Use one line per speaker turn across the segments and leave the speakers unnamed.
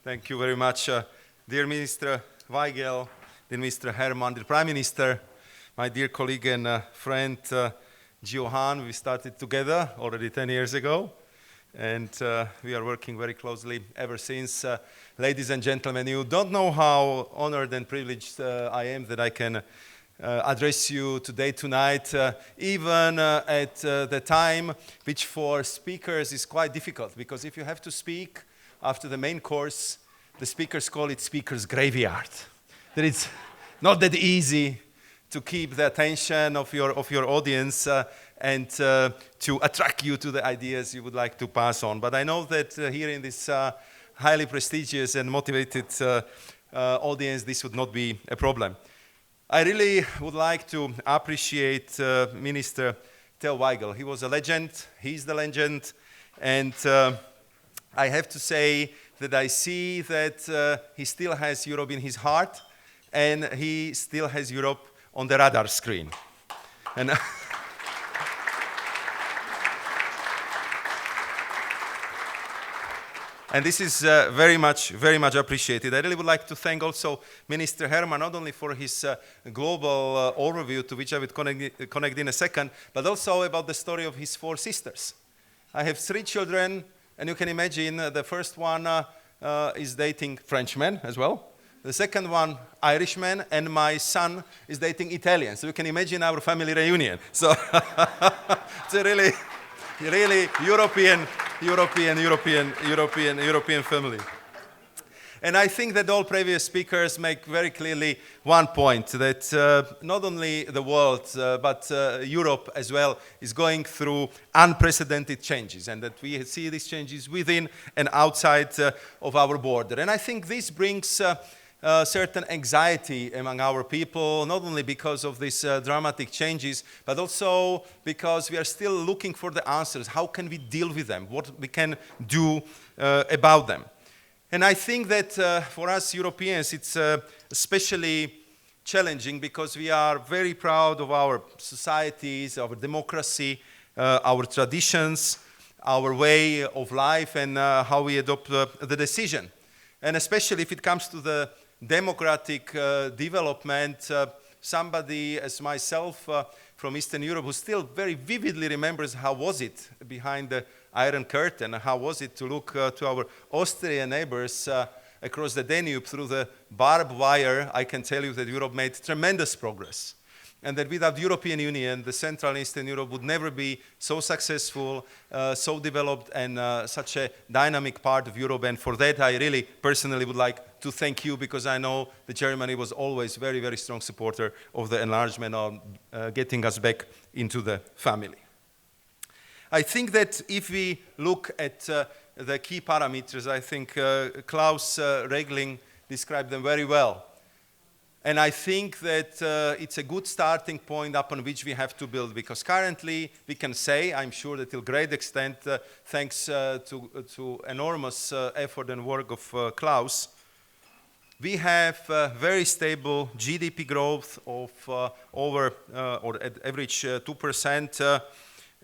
Thank you very much, dear Minister Weigel, dear Mr. Herman, dear Prime Minister, my dear colleague and friend Johan. We started together already 10 years ago, and we are working very closely ever since. Ladies and gentlemen, you don't know how honored and privileged I am that I can address you today, tonight, even at the time which for speakers is quite difficult, because if you have to speak after the main course, the speakers call it speaker's graveyard. That it's not that easy to keep the attention of your audience and to attract you to the ideas you would like to pass on. But I know that here in this highly prestigious and motivated audience, this would not be a problem. I really would like to appreciate Minister Theo Weigel. He was a legend, he's the legend, and I have to say that I see that he still has Europe in his heart, and he still has Europe on the radar screen. And And this is very much appreciated. I really would like to thank also Minister Herman, not only for his global overview, to which I would connect in a second, but also about the story of his 4 sisters. I have 3 children, and you can imagine the first one is dating Frenchman as well. The second one, Irishman, and my son is dating Italian. So you can imagine our family reunion. So it's a really European family. And I think that all previous speakers make very clearly one point, that not only the world, but Europe as well is going through unprecedented changes, and that we see these changes within and outside of our border. And I think this brings certain anxiety among our people, not only because of these dramatic changes, but also because we are still looking for the answers. How can we deal with them? What we can do about them? And I think that for us Europeans, it's especially challenging because we are very proud of our societies, our democracy, our traditions, our way of life, and how we adopt the decision. And especially if it comes to the democratic development, somebody as myself from Eastern Europe who still very vividly remembers how was it behind the Iron Curtain, how was it to look to our Austrian neighbors across the Danube through the barbed wire. I can tell you that Europe made tremendous progress, and that without the European Union, the Central and Eastern Europe would never be so successful, so developed, and such a dynamic part of Europe. And for that, I really personally would like to thank you, because I know that Germany was always very, very strong supporter of the enlargement, of getting us back into the family. I think that if we look at the key parameters, I think Klaus Regling described them very well. And I think that it's a good starting point upon which we have to build, because currently we can say, I'm sure that to a great extent, thanks to enormous effort and work of Klaus, we have very stable GDP growth of over or at average 2%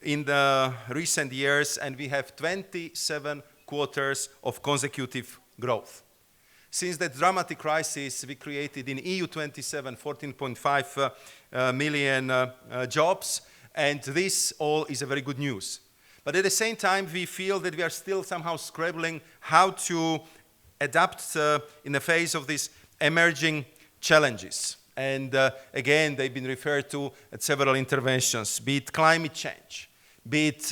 in the recent years, and we have 27 quarters of consecutive growth. Since that dramatic crisis, we created in EU 27 14.5 million jobs, and this all is a very good news. But at the same time, we feel that we are still somehow scrabbling how to adapt in the face of these emerging challenges. And again, they've been referred to at several interventions, be it climate change, be it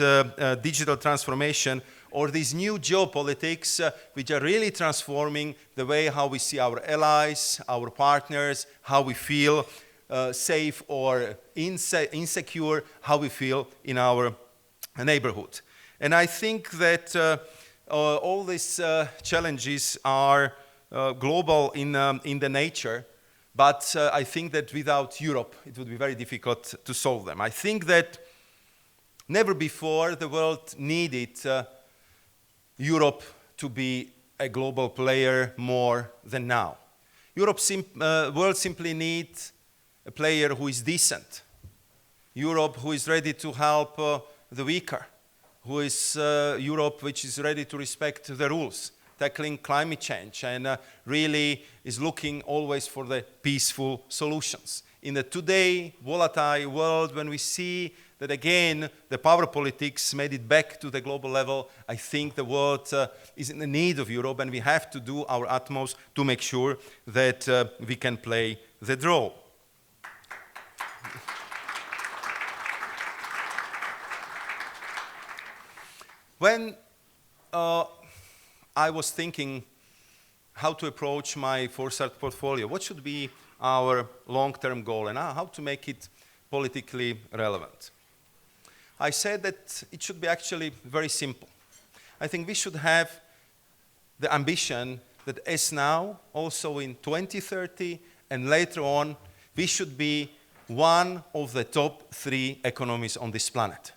digital transformation, or these new geopolitics which are really transforming the way how we see our allies, our partners, how we feel safe or insecure, how we feel in our neighborhood. And I think that all these challenges are global in the nature, but I think that without Europe it would be very difficult to solve them. I think that never before the world needed Europe to be a global player more than now. World simply needs a player who is decent. Europe who is ready to help the weaker. Who is Europe which is ready to respect the rules. tackling climate change and really is looking always for the peaceful solutions. In the today volatile world, when we see that again the power politics made it back to the global level, I think the world is in the need of Europe, and we have to do our utmost to make sure that we can play the role. When I was thinking how to approach my foresight portfolio, what should be our long-term goal and how to make it politically relevant, I said that it should be actually very simple. I think we should have the ambition that as now, also in 2030 and later on, we should be one of the top 3 economies on this planet.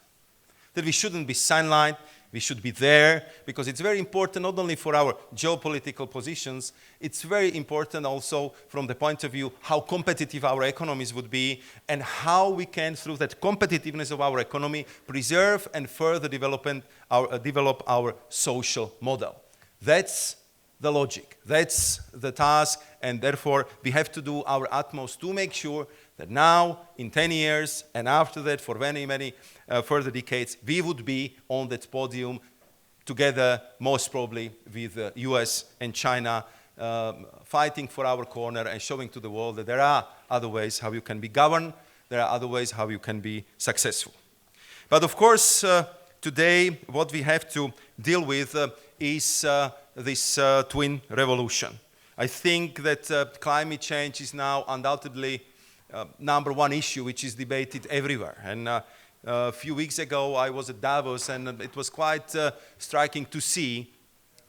That we shouldn't be sidelined, we should be there, because it's very important not only for our geopolitical positions, it's very important also from the point of view how competitive our economies would be and how we can, through that competitiveness of our economy, preserve and further develop our social model. That's the logic, that's the task, and therefore we have to do our utmost to make sure that now, in 10 years, and after that, for many, many further decades, we would be on that podium together, most probably with the US and China, fighting for our corner and showing to the world that there are other ways how you can be governed, there are other ways how you can be successful. But of course, today, what we have to deal with is this twin revolution. I think that climate change is now undoubtedly number 1 issue which is debated everywhere. And a few weeks ago I was at Davos, and it was quite striking to see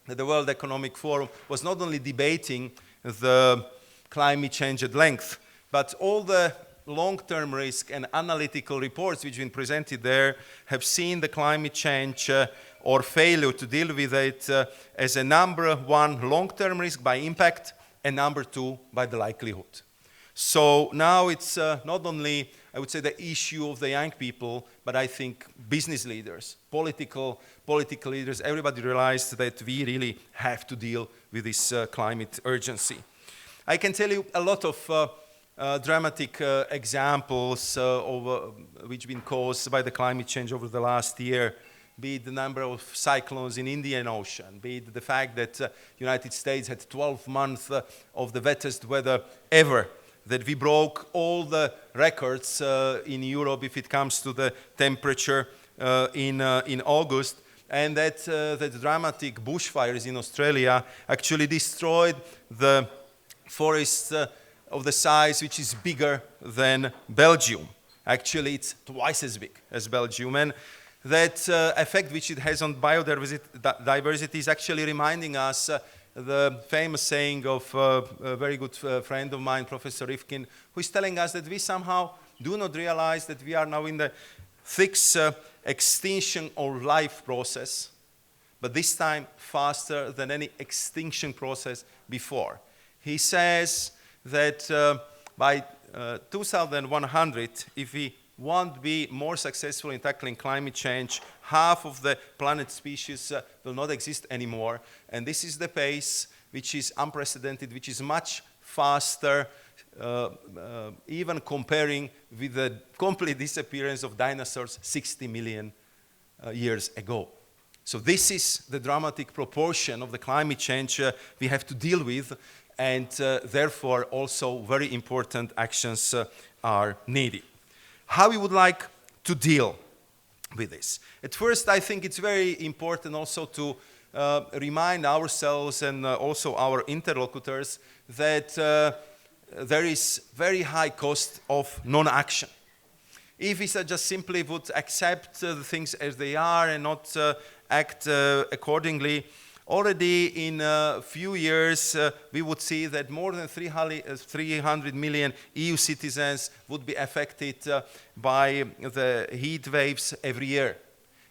that the World Economic Forum was not only debating the climate change at length, but all the long-term risk and analytical reports which have been presented there have seen the climate change or failure to deal with it as a number 1 long-term risk by impact and number 2 by the likelihood. So now it's not only, I would say, the issue of the young people, but I think business leaders, political leaders, everybody realized that we really have to deal with this climate urgency. I can tell you a lot of dramatic examples which have been caused by the climate change over the last year, be it the number of cyclones in Indian Ocean, be it the fact that the United States had 12 months of the wettest weather ever, that we broke all the records in Europe if it comes to the temperature in August, and that the dramatic bushfires in Australia actually destroyed the forests of the size which is bigger than Belgium. Actually, it's twice as big as Belgium. And that effect which it has on biodiversity is actually reminding us the famous saying of a very good friend of mine, Professor Rifkin, who is telling us that we somehow do not realize that we are now in the sixth extinction of life process, but this time faster than any extinction process before. He says that by 2100, if we want to be more successful in tackling climate change, half of the planet species will not exist anymore. And this is the pace which is unprecedented, which is much faster, even comparing with the complete disappearance of dinosaurs 60 million years ago. So this is the dramatic proportion of the climate change we have to deal with, and therefore also very important actions are needed. How we would like to deal with this? At first, I think it's very important also to remind ourselves and also our interlocutors that there is very high cost of non-action. If we just simply would accept the things as they are and not act accordingly, already in a few years, we would see that more than 300 million EU citizens would be affected by the heat waves every year.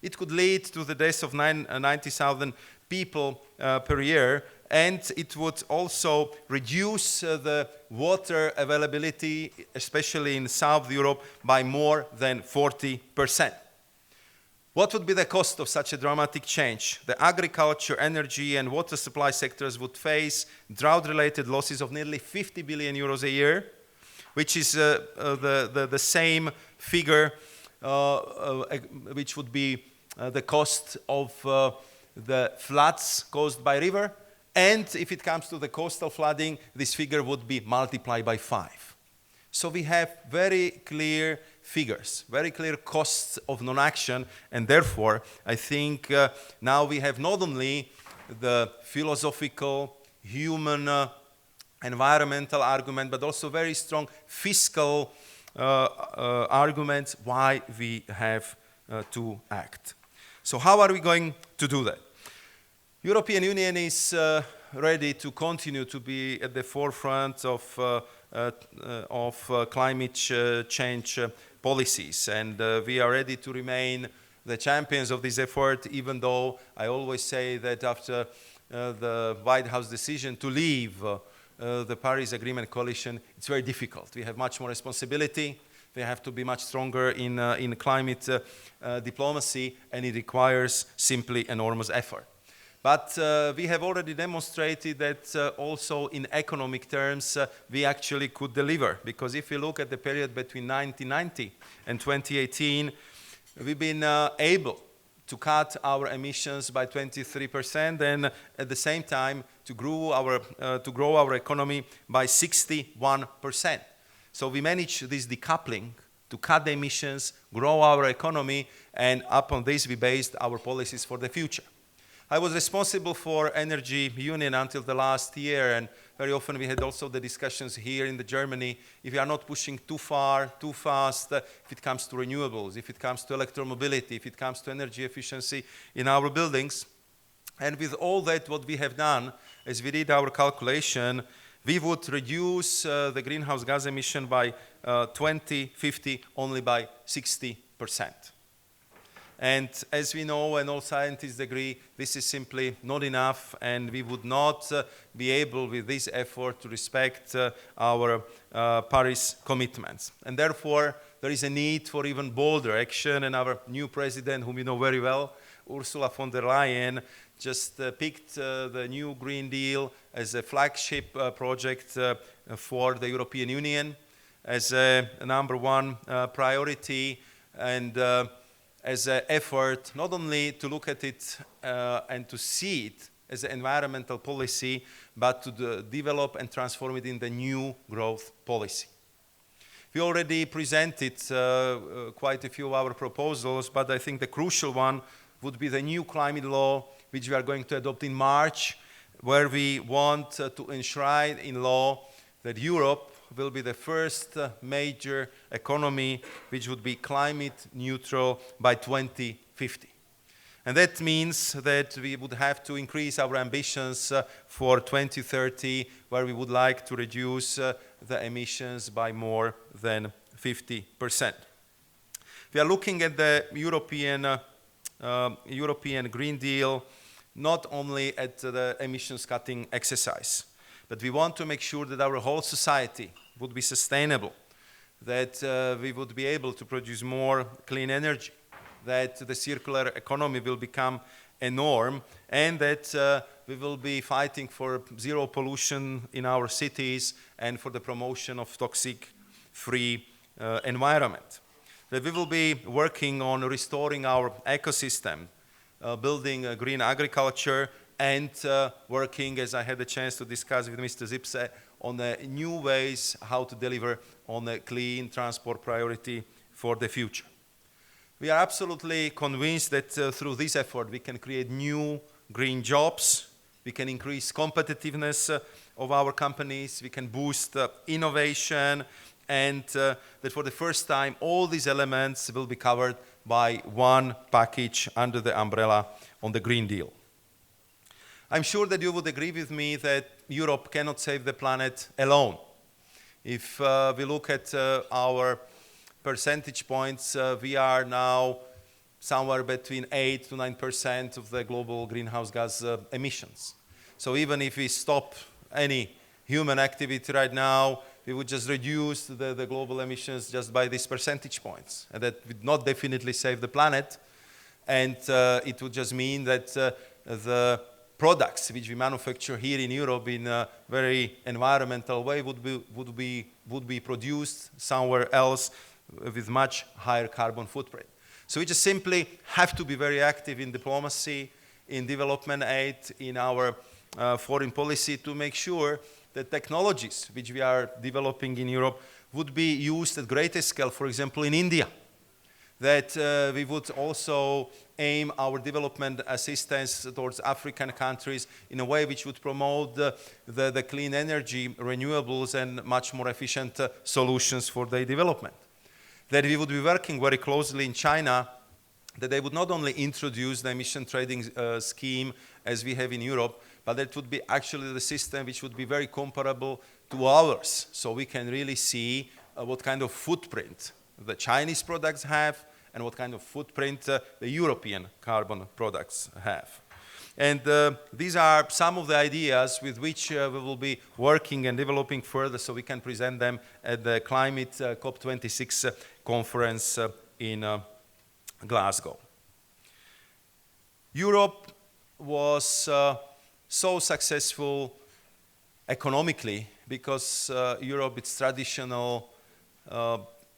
It could lead to the death of 90,000 people per year, and it would also reduce the water availability, especially in South Europe, by more than 40%. What would be the cost of such a dramatic change? The agriculture, energy, and water supply sectors would face drought-related losses of nearly 50 billion euros a year, which is the same figure which would be the cost of the floods caused by river. And if it comes to the coastal flooding, this figure would be multiplied by 5. So we have very clear figures, very clear costs of non-action, and therefore I think now we have not only the philosophical, human, environmental argument, but also very strong fiscal arguments why we have to act. So how are we going to do that? European Union is ready to continue to be at the forefront of climate change policies, and we are ready to remain the champions of this effort, even though I always say that after the White House decision to leave the Paris Agreement coalition, it's very difficult. We have much more responsibility. We have to be much stronger in climate diplomacy, and it requires simply enormous effort. But we have already demonstrated that also in economic terms we actually could deliver, because if you look at the period between 1990 and 2018, we've been able to cut our emissions by 23% and at the same time to grow our economy by 61%. So we managed this decoupling to cut the emissions, grow our economy, and upon this we based our policies for the future. I was responsible for Energy Union until the last year, and very often we had also the discussions here in Germany, if we are not pushing too far, too fast, if it comes to renewables, if it comes to electromobility, if it comes to energy efficiency in our buildings. And with all that what we have done, as we did our calculation, we would reduce the greenhouse gas emission by 2050 only by 60%. And as we know, and all scientists agree, this is simply not enough, and we would not be able with this effort to respect our Paris commitments. And therefore, there is a need for even bolder action, and our new president, whom you know very well, Ursula von der Leyen, just picked the new Green Deal as a flagship project for the European Union, as a number one priority, and as an effort not only to look at it and to see it as an environmental policy, but to develop and transform it in the new growth policy. We already presented quite a few of our proposals, but I think the crucial one would be the new climate law, which we are going to adopt in March, where we want to enshrine in law that Europe will be the first major economy which would be climate neutral by 2050. And that means that we would have to increase our ambitions for 2030, where we would like to reduce the emissions by more than 50%. We are looking at the European Green Deal not only at the emissions cutting exercise, but we want to make sure that our whole society would be sustainable, that we would be able to produce more clean energy, that the circular economy will become a norm, and that we will be fighting for zero pollution in our cities and for the promotion of toxic-free environment. That we will be working on restoring our ecosystem, building a green agriculture, and working, as I had the chance to discuss with Mr. Zipse, on new ways how to deliver on a clean transport priority for the future. We are absolutely convinced that through this effort we can create new green jobs, we can increase competitiveness of our companies, we can boost innovation, and that for the first time all these elements will be covered by one package under the umbrella on the Green Deal. I'm sure that you would agree with me that Europe cannot save the planet alone. If we look at our percentage points, we are now somewhere between 8 to 9% of the global greenhouse gas emissions. So even if we stop any human activity right now, we would just reduce the global emissions just by these percentage points. And that would not definitely save the planet. And it would just mean that the products which we manufacture here in Europe in a very environmental way would be produced somewhere else with much higher carbon footprint. So we just simply have to be very active in diplomacy, in development aid, in our foreign policy to make sure that technologies which we are developing in Europe would be used at greater scale, for example, in India. That we would also aim our development assistance towards African countries in a way which would promote the clean energy, renewables, and much more efficient solutions for their development. That we would be working very closely in China, that they would not only introduce the emission trading scheme as we have in Europe, but that would be actually the system which would be very comparable to ours. So we can really see what kind of footprint the Chinese products have and what kind of footprint the European carbon products have. And these are some of the ideas with which we will be working and developing further so we can present them at the Climate COP26 conference in Glasgow. Europe was so successful economically because Europe is traditional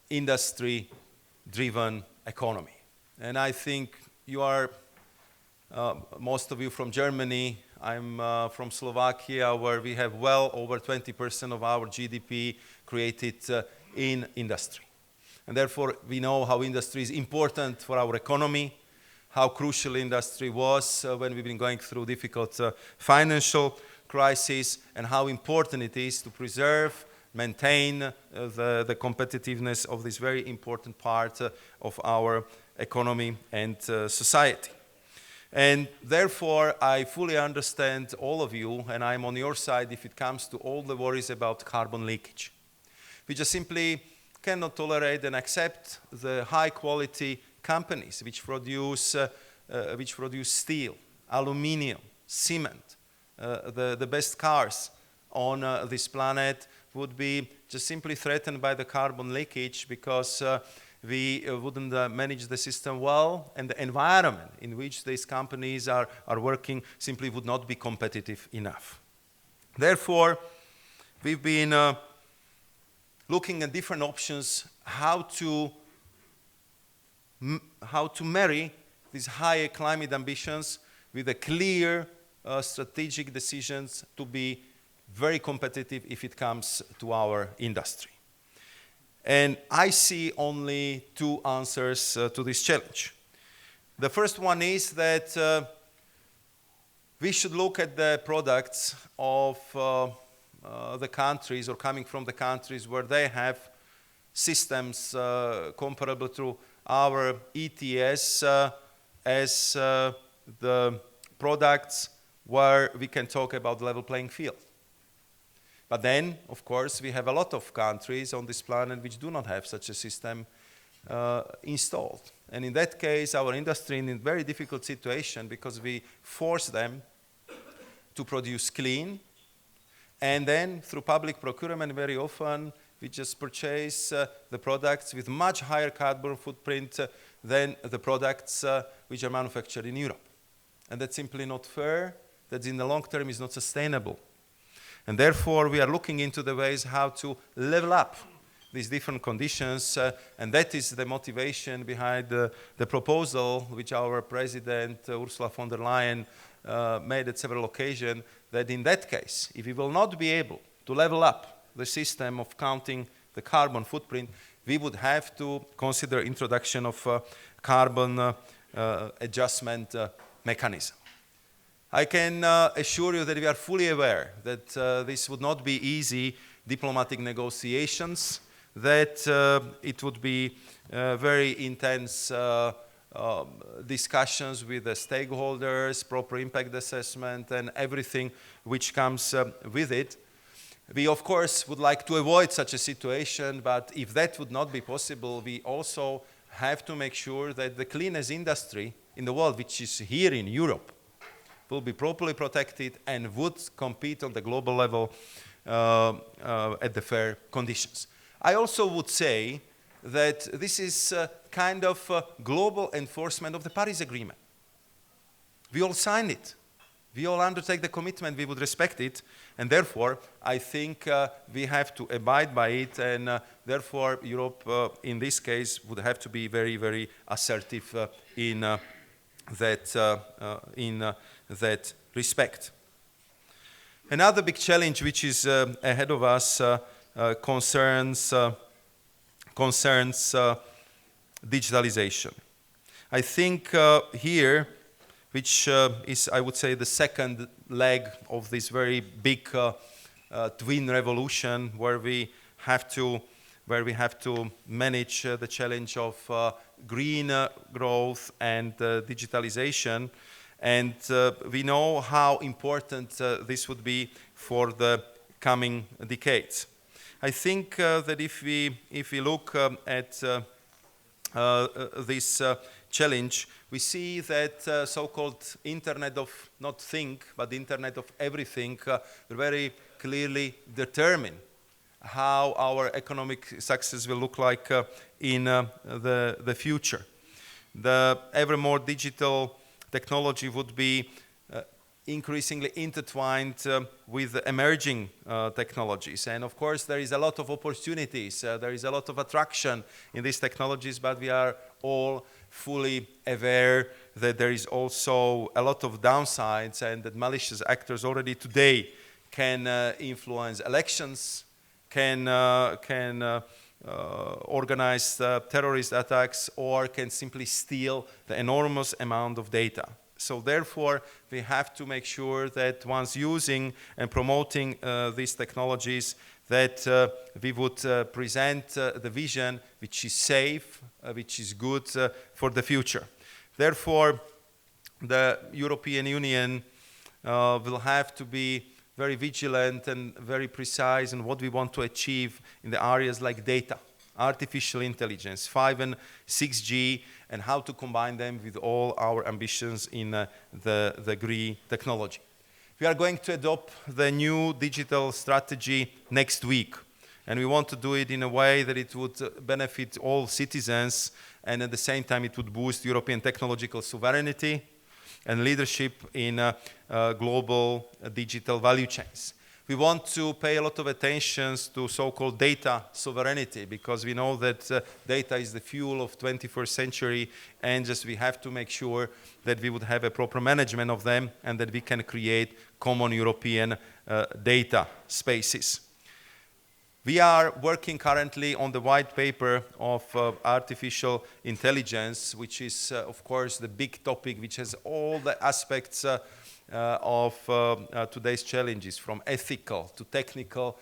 industry-driven economy. And I think you are, most of you from Germany, I'm from Slovakia, where we have well over 20% of our GDP created in industry. And therefore, we know how industry is important for our economy, how crucial industry was when we've been going through difficult financial crisis, and how important it is to preserve, maintain the competitiveness of this very important part of our economy and society. And therefore, I fully understand all of you, and I'm on your side if it comes to all the worries about carbon leakage. We just simply cannot tolerate and accept the high-quality companies which produce steel, aluminium, cement, the best cars on this planet would be just simply threatened by the carbon leakage because we wouldn't manage the system well, and the environment in which these companies are working simply would not be competitive enough. Therefore, we've been looking at different options how to marry these higher climate ambitions with the clear strategic decisions to be very competitive if it comes to our industry. And I see only two answers to this challenge. The first one is that we should look at the products of the countries or coming from the countries where they have systems comparable to our ETS as the products where we can talk about level playing field. But then, of course, we have a lot of countries on this planet which do not have such a system installed. And in that case, our industry is in a very difficult situation because we force them to produce clean, and then through public procurement very often we just purchase the products with much higher carbon footprint than the products which are manufactured in Europe. And that's simply not fair. That in the long term is not sustainable. And therefore, we are looking into the ways how to level up these different conditions, and that is the motivation behind the proposal which our President Ursula von der Leyen made at several occasions, that in that case, if we will not be able to level up the system of counting the carbon footprint, we would have to consider introduction of carbon adjustment mechanism. I can assure you that we are fully aware that this would not be easy diplomatic negotiations, that it would be very intense discussions with the stakeholders, proper impact assessment, and everything which comes with it. We, of course, would like to avoid such a situation, but if that would not be possible, we also have to make sure that the cleanest industry in the world, which is here in Europe, will be properly protected and would compete on the global level at the fair conditions. I also would say that this is kind of global enforcement of the Paris Agreement. We all signed it. We all undertake the commitment, we would respect it, and therefore I think we have to abide by it, and therefore Europe in this case would have to be very, very assertive in that respect. Another big challenge which is ahead of us concerns digitalization. I think here, which is, I would say, the second leg of this very big twin revolution, where we have to manage the challenge of green growth and digitalization, and we know how important this would be for the coming decades. I think that if we look at this challenge, we see that so-called Internet of not think, but Internet of everything very clearly determine how our economic success will look like in the future. The ever more digital technology would be increasingly intertwined with emerging technologies. And of course, there is a lot of opportunities, there is a lot of attraction in these technologies, but we are all fully aware that there is also a lot of downsides, and that malicious actors already today can influence elections, can organize terrorist attacks, or can simply steal the enormous amount of data. So therefore, we have to make sure that once using and promoting these technologies, that we would present the vision which is safe, which is good for the future. Therefore, the European Union will have to be very vigilant and very precise in what we want to achieve in the areas like data, artificial intelligence, 5 and 6G, and how to combine them with all our ambitions in the green technology. We are going to adopt the new digital strategy next week, and we want to do it in a way that it would benefit all citizens, and at the same time it would boost European technological sovereignty and leadership in global digital value chains. We want to pay a lot of attention to so-called data sovereignty, because we know that data is the fuel of 21st century, and just we have to make sure that we would have a proper management of them, and that we can create common European data spaces. We are working currently on the white paper of artificial intelligence, which is, of course, the big topic which has all the aspects of today's challenges, from ethical to technical,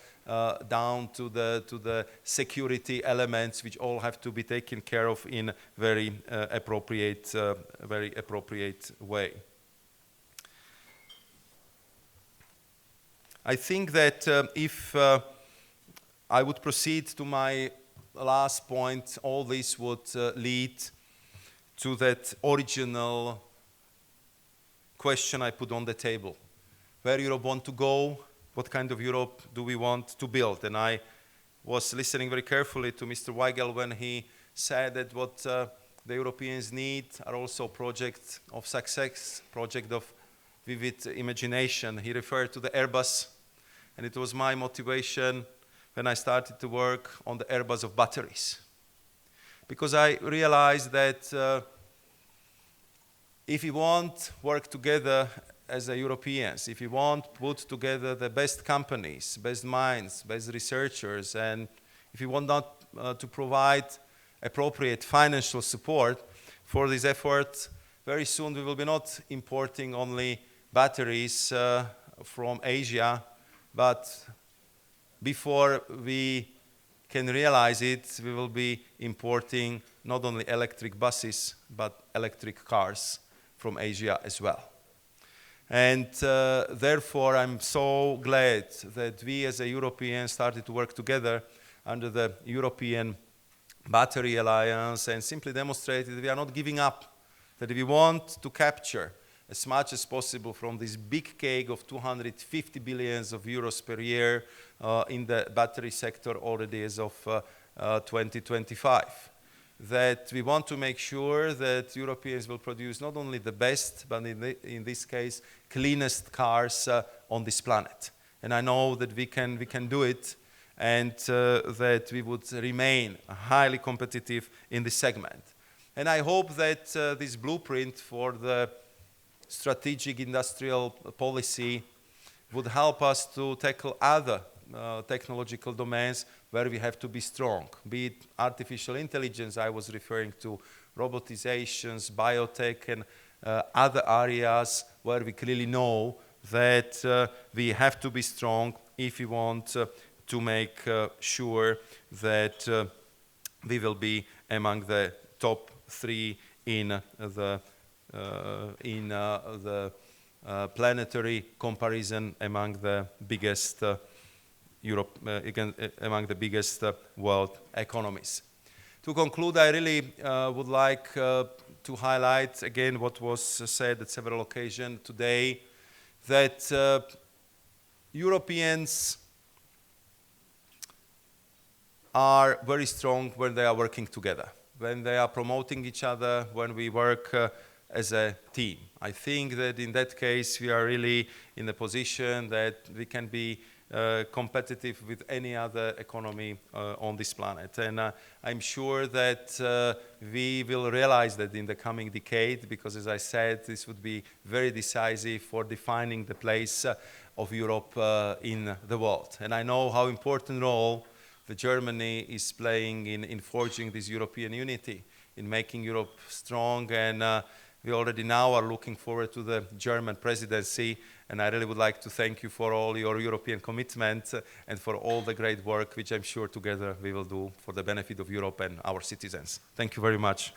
down to the security elements, which all have to be taken care of in very appropriate way. I think that if I would proceed to my last point, all this would lead to that original question I put on the table. Where Europe want to go? What kind of Europe do we want to build? And I was listening very carefully to Mr. Weigel when he said that what the Europeans need are also projects of success, project of vivid imagination. He referred to the Airbus, and it was my motivation when I started to work on the Airbus of batteries. Because I realized that if we want to work together as Europeans, if we want to put together the best companies, best minds, best researchers, and if we want not to provide appropriate financial support for this effort, very soon we will be not importing only batteries from Asia, but before we can realize it, we will be importing not only electric buses, but electric cars from Asia as well. And therefore, I'm so glad that we as a Europeans started to work together under the European Battery Alliance and simply demonstrated that we are not giving up, that we want to capture as much as possible from this big cake of 250 billion euros per year in the battery sector already as of 2025. That we want to make sure that Europeans will produce not only the best, but in this case, cleanest cars on this planet. And I know that we can do it, and that we would remain highly competitive in this segment. And I hope that this blueprint for the strategic industrial policy would help us to tackle other technological domains where we have to be strong, be it artificial intelligence, I was referring to robotizations, biotech, and other areas where we clearly know that we have to be strong if we want to make sure that we will be among the top 3 in the planetary comparison among the biggest among the biggest world economies. To conclude, I really would like to highlight again what was said at several occasions today, that Europeans are very strong when they are working together, when they are promoting each other, when we work as a team. I think that in that case we are really in a position that we can be competitive with any other economy on this planet. And I'm sure that we will realize that in the coming decade, because as I said, this would be very decisive for defining the place of Europe in the world. And I know how important role that Germany is playing in forging this European unity, in making Europe strong, and we already now are looking forward to the German presidency, and I really would like to thank you for all your European commitment and for all the great work which I'm sure together we will do for the benefit of Europe and our citizens. Thank you very much.